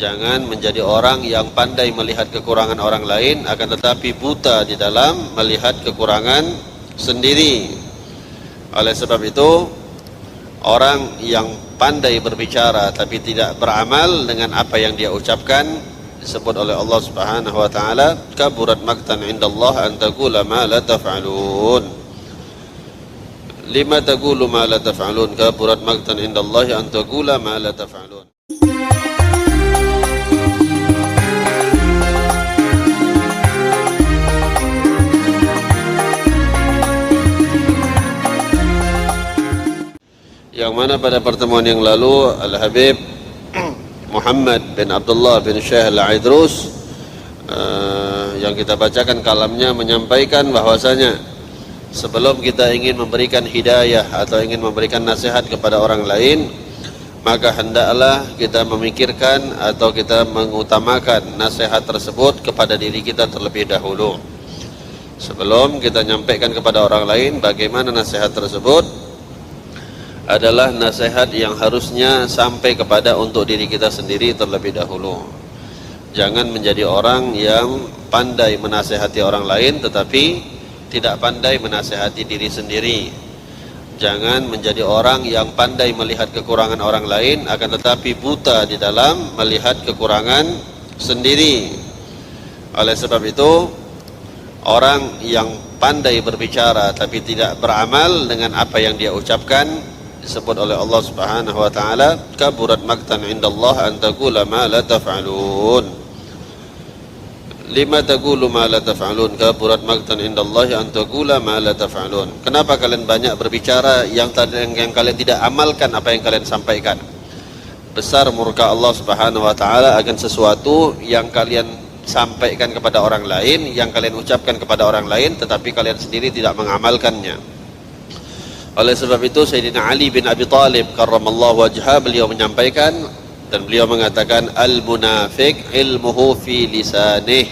Jangan menjadi orang yang pandai melihat kekurangan orang lain, akan tetapi buta di dalam melihat kekurangan sendiri. Oleh sebab itu, orang yang pandai berbicara tapi tidak beramal dengan apa yang dia ucapkan disebut oleh Allah Subhanahu wa taala, kaburat maqtan indallah an taqula ma la taf'alun. Lima taqulu ma la taf'alun, kaburat maqtan indallah an taqula ma la taf'alun. Yang mana pada pertemuan yang lalu Al-Habib Muhammad bin Abdullah bin Syekh Al-Aidrus yang kita bacakan kalamnya menyampaikan bahwasanya sebelum kita ingin memberikan hidayah atau ingin memberikan nasihat kepada orang lain, maka hendaklah kita memikirkan atau kita mengutamakan nasihat tersebut kepada diri kita terlebih dahulu. Sebelum kita nyampaikan kepada orang lain, bagaimana nasihat tersebut adalah nasihat yang harusnya sampai kepada untuk diri kita sendiri terlebih dahulu. Jangan menjadi orang yang pandai menasihati orang lain tetapi tidak pandai menasihati diri sendiri. Jangan menjadi orang yang pandai melihat kekurangan orang lain akan tetapi buta di dalam melihat kekurangan sendiri. Oleh sebab itu, orang yang pandai berbicara tapi tidak beramal dengan apa yang dia ucapkan disebut oleh Allah Subhanahu wa taala, kaburat maqtan indallah an taqula ma la taf'alun. Lima taqulu ma la taf'alun, kaburat maqtan indallah an taqula ma la taf'alun. Kenapa kalian banyak berbicara yang kalian tidak amalkan apa yang kalian sampaikan? Besar murka Allah Subhanahu wa taala akan sesuatu yang kalian sampaikan kepada orang lain, yang kalian ucapkan kepada orang lain tetapi kalian sendiri tidak mengamalkannya. Oleh sebab itu Sayyidina Ali bin Abi Thalib karramallahu wajhah, beliau menyampaikan dan beliau mengatakan, al-munafiq ilmuhu fi lisanih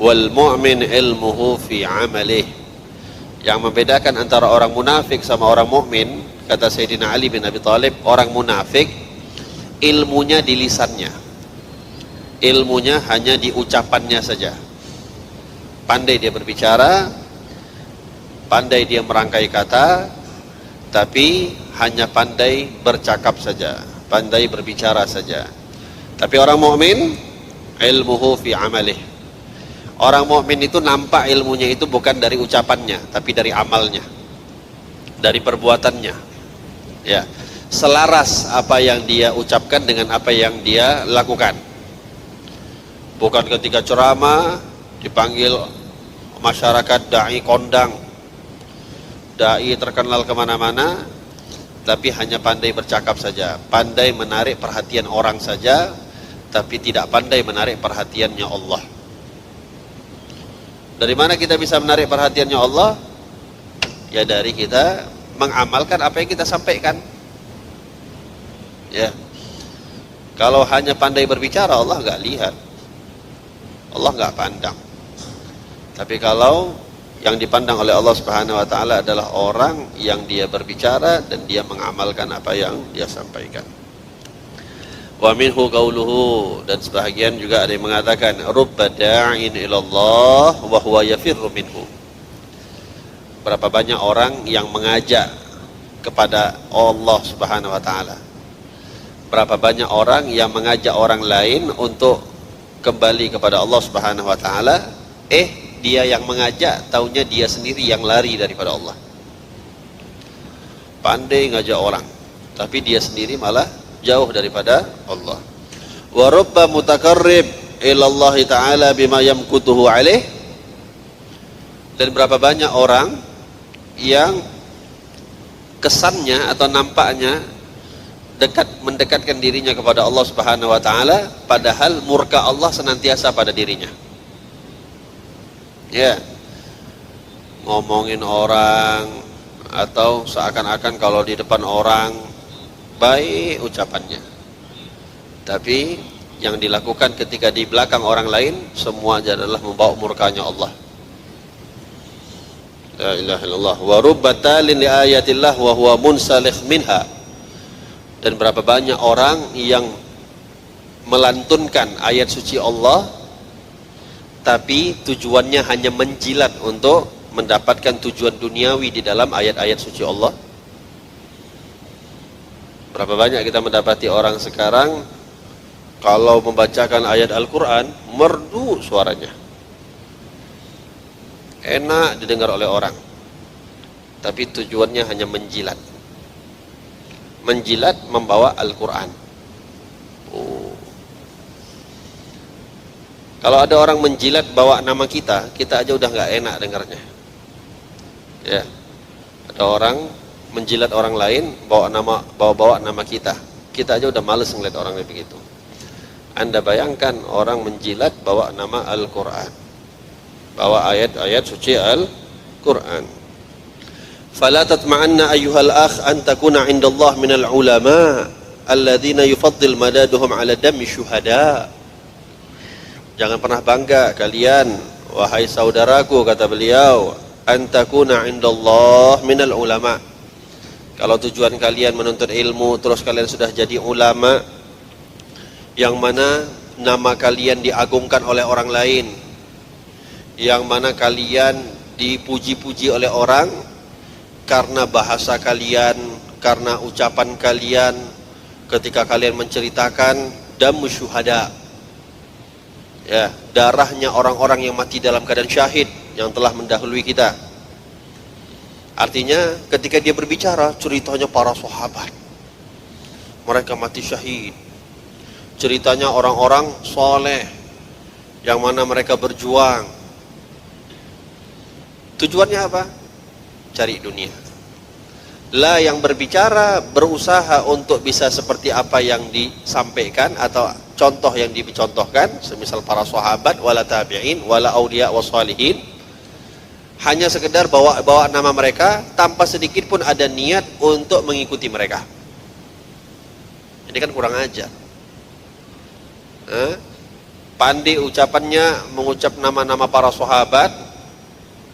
wal mu'min ilmuhu fi amalih. Yang membedakan antara orang munafik sama orang mukmin, kata Sayyidina Ali bin Abi Thalib, orang munafik ilmunya di lisannya, ilmunya hanya di ucapannya saja. Pandai dia berbicara, pandai dia merangkai kata, tapi hanya pandai bercakap saja, pandai berbicara saja. Tapi orang mukmin ilmuhu fi amalih. Orang mukmin itu nampak ilmunya itu bukan dari ucapannya, tapi dari amalnya, dari perbuatannya. Ya, selaras apa yang dia ucapkan dengan apa yang dia lakukan. Bukan ketika ceramah dipanggil masyarakat dai kondang, dai terkenal kemana-mana, tapi hanya pandai bercakap saja, pandai menarik perhatian orang saja, tapi tidak pandai menarik perhatiannya Allah. Dari mana kita bisa menarik perhatiannya Allah? Ya dari kita mengamalkan apa yang kita sampaikan. Ya, kalau hanya pandai berbicara, Allah nggak lihat, Allah nggak pandang. Tapi kalau yang dipandang oleh Allah Subhanahu wa taala adalah orang yang dia berbicara dan dia mengamalkan apa yang dia sampaikan. Wa minhu qauluhu, dan sebahagian juga ada yang mengatakan, rubba da'in ilallah wa huwa yafirru minhu. Berapa banyak orang yang mengajak kepada Allah Subhanahu wa taala. Berapa banyak orang yang mengajak orang lain untuk kembali kepada Allah Subhanahu wa taala, dia yang mengajak, taunya dia sendiri yang lari daripada Allah. Pandai ngajak orang, tapi dia sendiri malah jauh daripada Allah. Wa rubba mutakarrib ilallah ta'ala bima yamkutuhu alaih. Dan berapa banyak orang yang kesannya atau nampaknya mendekatkan dirinya kepada Allah Subhanahu wa taala, padahal murka Allah senantiasa pada dirinya. Ya, ngomongin orang atau seakan-akan kalau di depan orang baik ucapannya, tapi yang dilakukan ketika di belakang orang lain semua adalah membawa murkanya Allah. La ilaha illallah. Wa rubbatalin li ayatillah wa huwa munsalih minha. Dan berapa banyak orang yang melantunkan ayat suci Allah, tapi tujuannya hanya menjilat untuk mendapatkan tujuan duniawi di dalam ayat-ayat suci Allah. Berapa banyak kita mendapati orang sekarang kalau membacakan ayat Al-Quran merdu suaranya, enak didengar oleh orang, tapi tujuannya hanya menjilat membawa Al-Quran. Kalau ada orang menjilat bawa nama kita aja udah nggak enak dengarnya. Ya, ada orang menjilat orang lain bawa nama kita aja udah males ngeliat orang kayak begitu. Anda bayangkan orang menjilat bawa nama Al-Quran, bawa ayat-ayat suci Al-Quran. Fala tatma'anna ayyuhal akh an takuna 'indallah minal ulama alladzina yufaddil madaduhum 'ala dami syuhada. Jangan pernah bangga kalian, wahai saudaraku, kata beliau, an takuna 'indallah minal ulama. Kalau tujuan kalian menuntut ilmu terus kalian sudah jadi ulama, yang mana nama kalian diagungkan oleh orang lain, yang mana kalian dipuji-puji oleh orang karena bahasa kalian, karena ucapan kalian ketika kalian menceritakan damu syuhada, ya, darahnya orang-orang yang mati dalam keadaan syahid yang telah mendahului kita. Artinya ketika dia berbicara ceritanya para sahabat, mereka mati syahid, ceritanya orang-orang soleh yang mana mereka berjuang. Tujuannya apa? Cari dunia. Lah yang berbicara berusaha untuk bisa seperti apa yang disampaikan atau contoh yang dicontohkan, semisal para sahabat, wala tabi'in, wala auliya wassalihin, hanya sekedar bawa nama mereka tanpa sedikit pun ada niat untuk mengikuti mereka. Ini kan kurang ajar. Pandai ucapannya mengucap nama-nama para sahabat,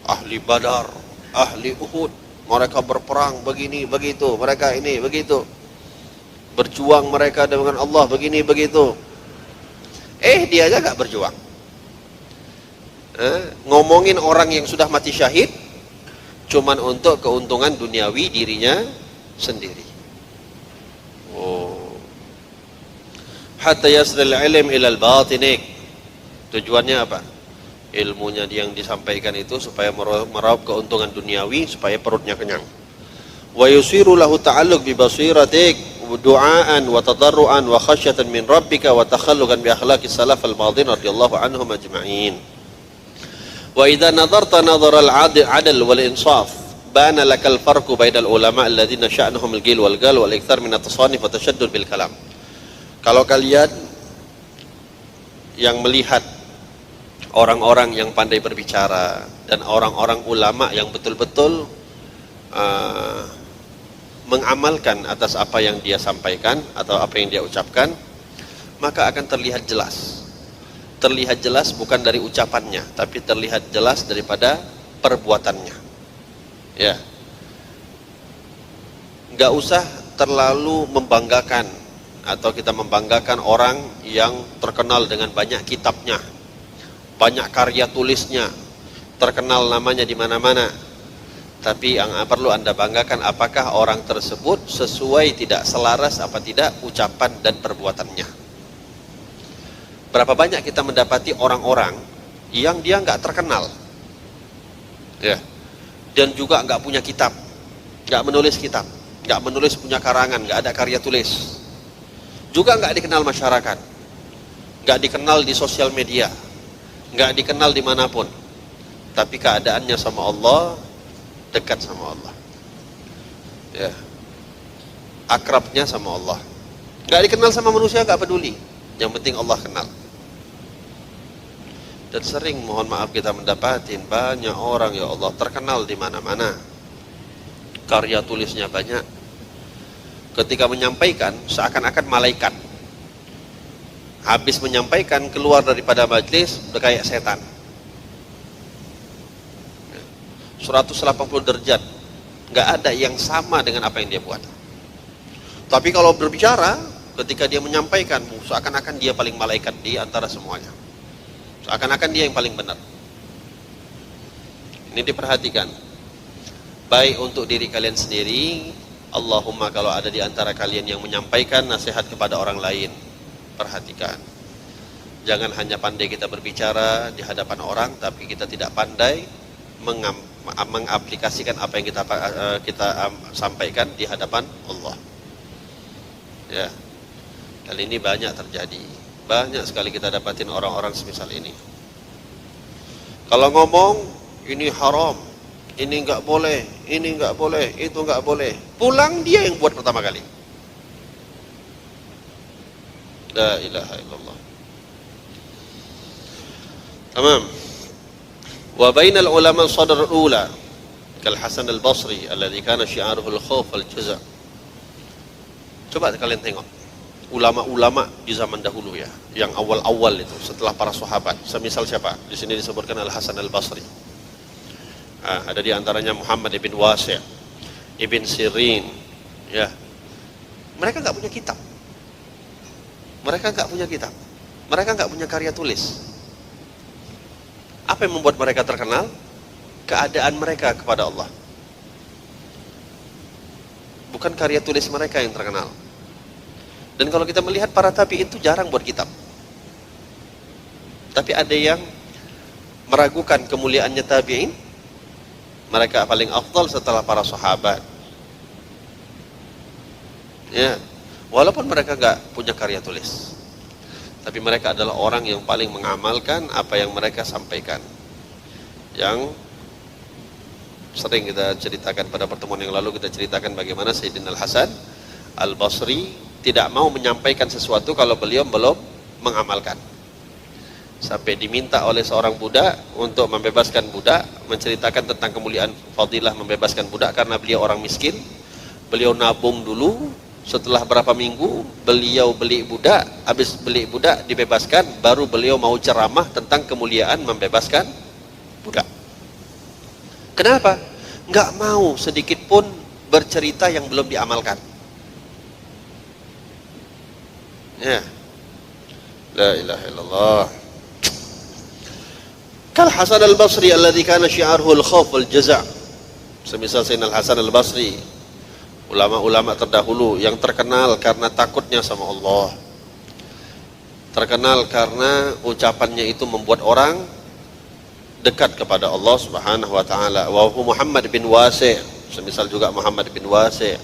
ahli Badar, ahli Uhud, mereka berperang begini begitu, mereka ini begitu, berjuang mereka dengan Allah begini begitu. Dia aja gak berjuang. Ngomongin orang yang sudah mati syahid cuman untuk keuntungan duniawi dirinya sendiri. Hatta yasril ilm ilal batinik. Tujuannya apa? Ilmunya yang disampaikan itu supaya meraup keuntungan duniawi, supaya perutnya kenyang. Wa yusiru lahu ta'alluq bi basiratik du'aan wa tadarruan wa khasyatan min rabbika wa takhalluqan bi akhlaqis salaf al-madin radhiyallahu anhum ajma'in. Wa idza nadarta nadhara al-'adl wal insaf bana lakal farqu bainal ulama alladziina sya'nuhum al-ghil wal gal wal ikthar min at-tasanif wa tashaddud bil kalam. Kalau kalian yang melihat orang-orang yang pandai berbicara dan orang-orang ulama yang betul-betul mengamalkan atas apa yang dia sampaikan atau apa yang dia ucapkan, maka akan terlihat jelas. Terlihat jelas bukan dari ucapannya, tapi terlihat jelas daripada perbuatannya. Ya, nggak usah terlalu membanggakan atau kita membanggakan orang yang terkenal dengan banyak kitabnya, banyak karya tulisnya, terkenal namanya di mana-mana. Tapi yang perlu Anda banggakan, apakah orang tersebut sesuai tidak, selaras apa tidak ucapan dan perbuatannya. Berapa banyak kita mendapati orang-orang yang dia nggak terkenal, ya, dan juga nggak punya kitab, nggak menulis kitab, nggak menulis punya karangan, nggak ada karya tulis, juga nggak dikenal masyarakat, nggak dikenal di sosial media, nggak dikenal dimanapun, tapi keadaannya sama Allah, dekat sama Allah, ya, akrabnya sama Allah, nggak dikenal sama manusia, nggak peduli, yang penting Allah kenal. Dan sering, mohon maaf, kita mendapatin banyak orang, ya Allah, terkenal di mana-mana, karya tulisnya banyak, ketika menyampaikan seakan-akan malaikat, habis menyampaikan keluar daripada majlis udah kayak setan, 180 derajat, nggak ada yang sama dengan apa yang dia buat. Tapi kalau berbicara ketika dia menyampaikanmu, seakan-akan dia paling malaikat di antara semuanya. Seakan-akan dia yang paling benar. Ini diperhatikan. Baik untuk diri kalian sendiri, Allahumma kalau ada di antara kalian yang menyampaikan nasihat kepada orang lain, perhatikan. Jangan hanya pandai kita berbicara di hadapan orang, tapi kita tidak pandai mengaplikasikan apa yang kita sampaikan di hadapan Allah. Ya. Kali ini banyak terjadi. Banyak sekali kita dapatin orang-orang semisal ini. Kalau ngomong, ini haram, ini enggak boleh, ini enggak boleh, itu enggak boleh. Pulang dia yang buat pertama kali. La ilaha illallah. Tamam. Wa bainal ulama sadr ula kal Hasan al-Basri alladhi kana syi'aruhu al-khauf al-jaza'. Coba kalian tengok ulama-ulama di zaman dahulu ya, yang awal-awal itu setelah para sahabat. Semisal siapa? Di sini disebutkan Al-Hasan al-Basri. Ada di antaranya Muhammad ibn Wasi', Ibn Sirin, ya. Mereka enggak punya kitab. Mereka enggak punya kitab. Mereka enggak punya karya tulis. Apa yang membuat mereka terkenal? Keadaan mereka kepada Allah. Bukan karya tulis mereka yang terkenal. Dan kalau kita melihat para tabi'in itu jarang buat kitab. Tapi ada yang meragukan kemuliaannya tabi'in. Mereka paling afdal setelah para sahabat. Ya, walaupun mereka enggak punya karya tulis. Tapi mereka adalah orang yang paling mengamalkan apa yang mereka sampaikan. Yang sering kita ceritakan pada pertemuan yang lalu, kita ceritakan bagaimana Sayyidina Al-Hasan Al-Basri tidak mau menyampaikan sesuatu kalau beliau belum mengamalkan. Sampai diminta oleh seorang budak untuk membebaskan budak, menceritakan tentang kemuliaan fadilah membebaskan budak karena beliau orang miskin. Beliau nabung dulu, setelah berapa minggu beliau beli budak, habis beli budak dibebaskan, baru beliau mau ceramah tentang kemuliaan membebaskan budak. Kenapa? Enggak mau sedikit pun bercerita yang belum diamalkan. Ya. La ilaha illallah. Kal Hasan al-Basri alladhi kana syi'aruhu al-khauf wal jaza'. Semisal Sayyidina Al-Hasan al-Basri, ulama-ulama terdahulu yang terkenal karena takutnya sama Allah. Terkenal karena ucapannya itu membuat orang dekat kepada Allah Subhanahu wa taala. Wa Muhammad bin Wasi', semisal juga Muhammad bin Wasi'.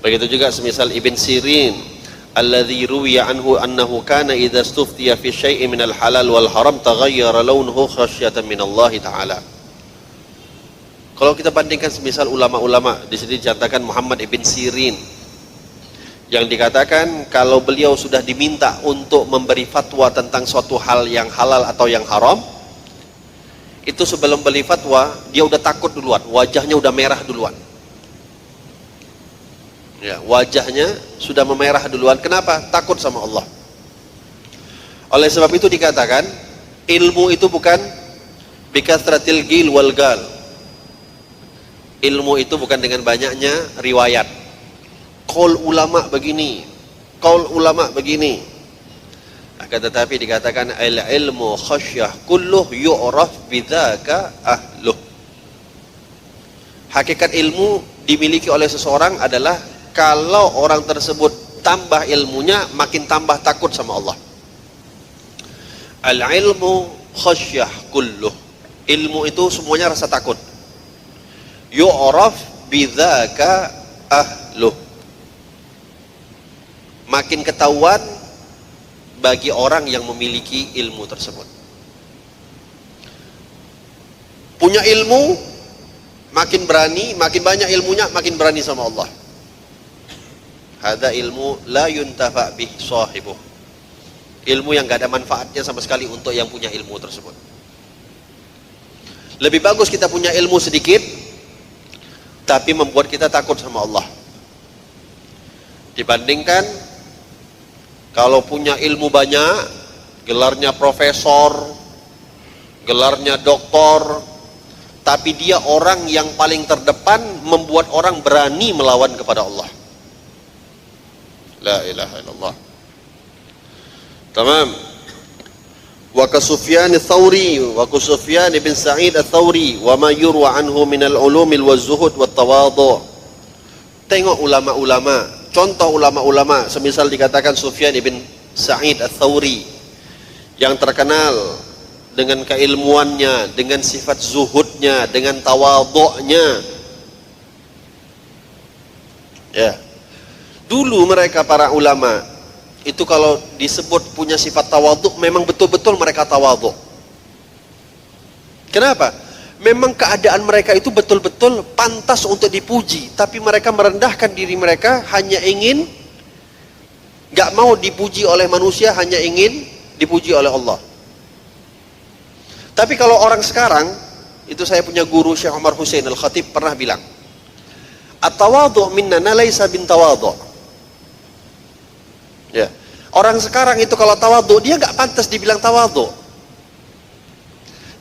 Begitu juga semisal Ibn Sirin, alladzi ruwiya anhu annahu kana idza stuftiya fi syai'in minal halal wal haram taghayyara launuhu khasyatan minallahi ta'ala. Kalau kita bandingkan semisal ulama-ulama, di sini dicatatkan Muhammad ibn Sirin yang dikatakan kalau beliau sudah diminta untuk memberi fatwa tentang suatu hal yang halal atau yang haram, itu sebelum beli fatwa dia udah takut duluan, wajahnya udah merah duluan. Ya, wajahnya sudah memerah duluan. Kenapa? Takut sama Allah. Oleh sebab itu dikatakan ilmu itu bukan bikathratil gil wal gal. Ilmu itu bukan dengan banyaknya riwayat. Qaul ulama begini, qaul ulama begini. Akan tetapi dikatakan al ilmu khasyah kulluh yu'raf bidzaka ahluh. Hakikat ilmu dimiliki oleh seseorang adalah kalau orang tersebut tambah ilmunya, makin tambah takut sama Allah. Al-ilmu khasyah kulluh. Ilmu itu semuanya rasa takut. Yu'raf bidzaka ahluh. Makin ketahuan bagi orang yang memiliki ilmu tersebut. Punya ilmu, makin berani, makin banyak ilmunya, makin berani sama Allah. Hada ilmu la yuntafa bih sahibuh. Ilmu yang gak ada manfaatnya sama sekali untuk yang punya ilmu tersebut. Lebih bagus kita punya ilmu sedikit tapi membuat kita takut sama Allah, dibandingkan kalau punya ilmu banyak, gelarnya profesor, gelarnya doktor, tapi dia orang yang paling terdepan, membuat orang berani melawan kepada Allah. La ilaha illallah. Tamam. Wa ka Sufyan ats-Tsauri wa ka Sufyan bin Sa'id ats-Tsauri wa ma yurwa anhu min al-ulumil waz-zuhud wat-tawadhu. Tengok ulama-ulama, contoh ulama-ulama, semisal dikatakan Sufyan bin Sa'id ats-Tsauri yang terkenal dengan keilmuannya, dengan sifat zuhudnya, dengan tawadhu'nya. Ya. Dulu mereka para ulama itu kalau disebut punya sifat tawadhu, memang betul-betul mereka tawadhu. Kenapa? Memang keadaan mereka itu betul-betul pantas untuk dipuji, tapi mereka merendahkan diri mereka, hanya ingin, gak mau dipuji oleh manusia, hanya ingin dipuji oleh Allah. Tapi kalau orang sekarang, itu saya punya guru Syekh Omar Hussein Al-Khatib pernah bilang, at-tawadhu minnana laisa bin tawadhu. Ya. Orang sekarang itu kalau tawadhu, dia nggak pantas dibilang tawadhu.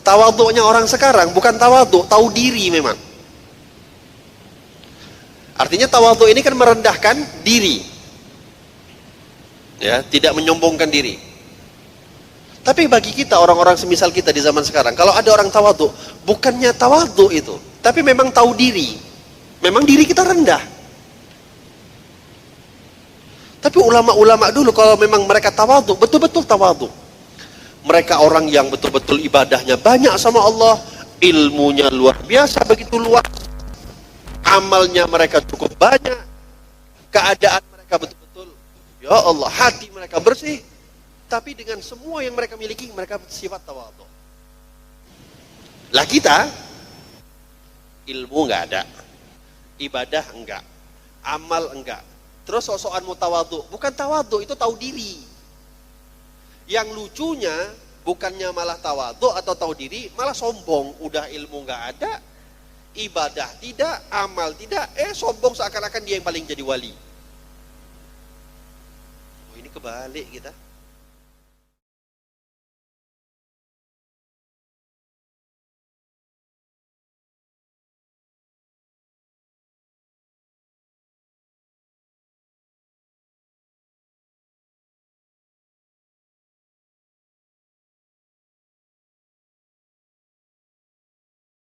Tawadhunya orang sekarang bukan tawadhu, tahu diri memang. Artinya tawadhu ini kan merendahkan diri. Ya, tidak menyombongkan diri. Tapi bagi kita orang-orang semisal kita di zaman sekarang, kalau ada orang tawadhu, bukannya tawadhu itu, tapi memang tahu diri. Memang diri kita rendah. Tapi ulama-ulama dulu kalau memang mereka tawadhu, betul-betul tawadhu. Mereka orang yang betul-betul ibadahnya banyak sama Allah, ilmunya luar biasa, begitu luas, amalnya mereka cukup banyak, keadaan mereka betul-betul, ya Allah, hati mereka bersih. Tapi dengan semua yang mereka miliki, mereka sifat tawadhu. Lah kita, ilmu nggak ada, ibadah enggak, amal enggak. Terus sok-sokan mau tawadhu, bukan tawadhu, itu tahu diri. Yang lucunya bukannya malah tawadhu atau tahu diri, malah sombong. Udah ilmu nggak ada, ibadah tidak, amal tidak, sombong seakan-akan dia yang paling jadi wali. Oh, ini kebalik kita.